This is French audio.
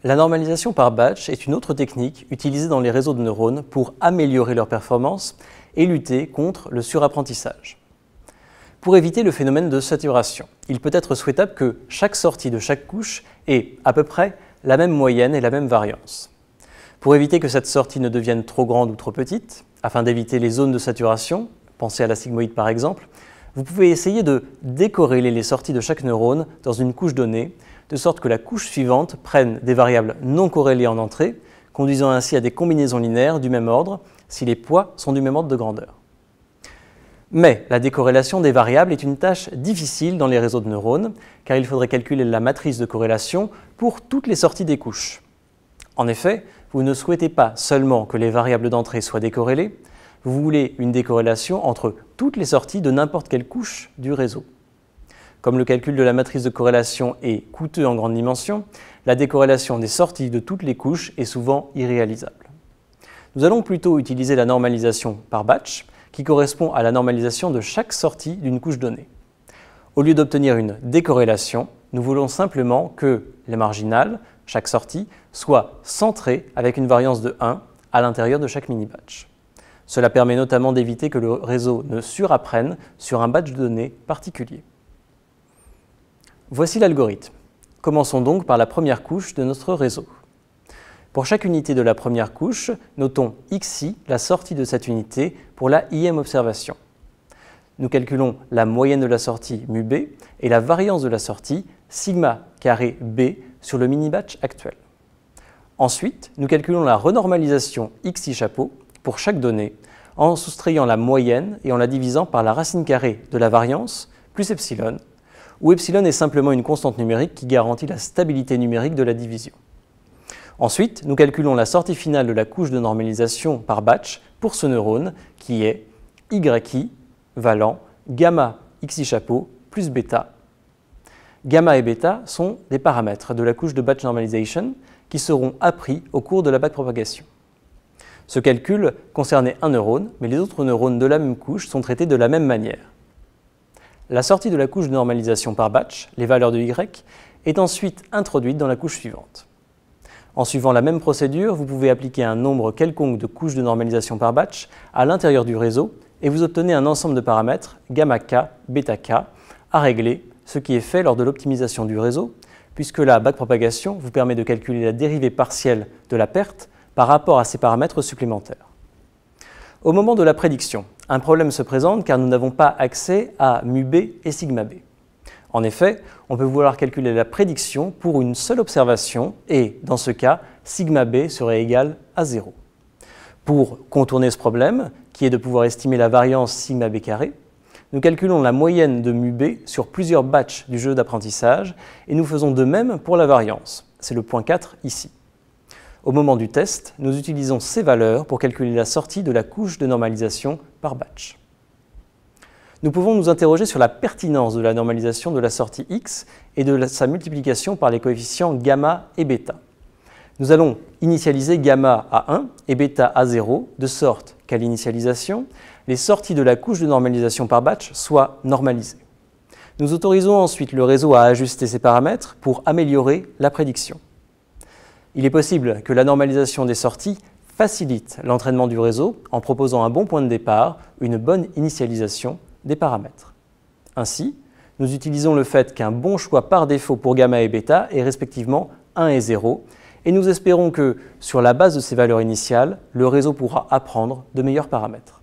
La normalisation par batch est une autre technique utilisée dans les réseaux de neurones pour améliorer leur performance et lutter contre le surapprentissage. Pour éviter le phénomène de saturation, il peut être souhaitable que chaque sortie de chaque couche ait à peu près la même moyenne et la même variance. Pour éviter que cette sortie ne devienne trop grande ou trop petite, afin d'éviter les zones de saturation, pensez à la sigmoïde par exemple, vous pouvez essayer de décorréler les sorties de chaque neurone dans une couche donnée, de sorte que la couche suivante prenne des variables non corrélées en entrée, conduisant ainsi à des combinaisons linéaires du même ordre si les poids sont du même ordre de grandeur. Mais la décorrélation des variables est une tâche difficile dans les réseaux de neurones, car il faudrait calculer la matrice de corrélation pour toutes les sorties des couches. En effet, vous ne souhaitez pas seulement que les variables d'entrée soient décorrélées, vous voulez une décorrélation entre toutes les sorties de n'importe quelle couche du réseau. Comme le calcul de la matrice de corrélation est coûteux en grande dimension, la décorrélation des sorties de toutes les couches est souvent irréalisable. Nous allons plutôt utiliser la normalisation par batch, qui correspond à la normalisation de chaque sortie d'une couche donnée. Au lieu d'obtenir une décorrélation, nous voulons simplement que les marginales, chaque sortie, soient centrées avec une variance de 1 à l'intérieur de chaque mini-batch. Cela permet notamment d'éviter que le réseau ne surapprenne sur un batch de données particulier. Voici l'algorithme. Commençons donc par la première couche de notre réseau. Pour chaque unité de la première couche, notons xi, la sortie de cette unité, pour la ième observation. Nous calculons la moyenne de la sortie mu b et la variance de la sortie sigma carré b sur le mini-batch actuel. Ensuite, nous calculons la renormalisation xi chapeau pour chaque donnée en soustrayant la moyenne et en la divisant par la racine carrée de la variance plus epsilon, où epsilon est simplement une constante numérique qui garantit la stabilité numérique de la division. Ensuite, nous calculons la sortie finale de la couche de normalisation par batch pour ce neurone qui est yi valant gamma xi chapeau plus bêta. Gamma et bêta sont des paramètres de la couche de batch normalization qui seront appris au cours de la backpropagation. Ce calcul concernait un neurone, mais les autres neurones de la même couche sont traités de la même manière. La sortie de la couche de normalisation par batch, les valeurs de y, est ensuite introduite dans la couche suivante. En suivant la même procédure, vous pouvez appliquer un nombre quelconque de couches de normalisation par batch à l'intérieur du réseau et vous obtenez un ensemble de paramètres gamma k, bêta k à régler, ce qui est fait lors de l'optimisation du réseau, puisque la backpropagation vous permet de calculer la dérivée partielle de la perte par rapport à ces paramètres supplémentaires. Au moment de la prédiction, un problème se présente car nous n'avons pas accès à mu b et sigma b. En effet, on peut vouloir calculer la prédiction pour une seule observation et, dans ce cas, sigma b serait égal à 0. Pour contourner ce problème, qui est de pouvoir estimer la variance sigma b carré, nous calculons la moyenne de mu b sur plusieurs batchs du jeu d'apprentissage et nous faisons de même pour la variance. C'est le point 4 ici. Au moment du test, nous utilisons ces valeurs pour calculer la sortie de la couche de normalisation par batch. Nous pouvons nous interroger sur la pertinence de la normalisation de la sortie x et de sa multiplication par les coefficients gamma et bêta. Nous allons initialiser gamma à 1 et bêta à 0, de sorte qu'à l'initialisation, les sorties de la couche de normalisation par batch soient normalisées. Nous autorisons ensuite le réseau à ajuster ces paramètres pour améliorer la prédiction. Il est possible que la normalisation des sorties facilite l'entraînement du réseau en proposant un bon point de départ, une bonne initialisation des paramètres. Ainsi, nous utilisons le fait qu'un bon choix par défaut pour gamma et bêta est respectivement 1 et 0, et nous espérons que, sur la base de ces valeurs initiales, le réseau pourra apprendre de meilleurs paramètres.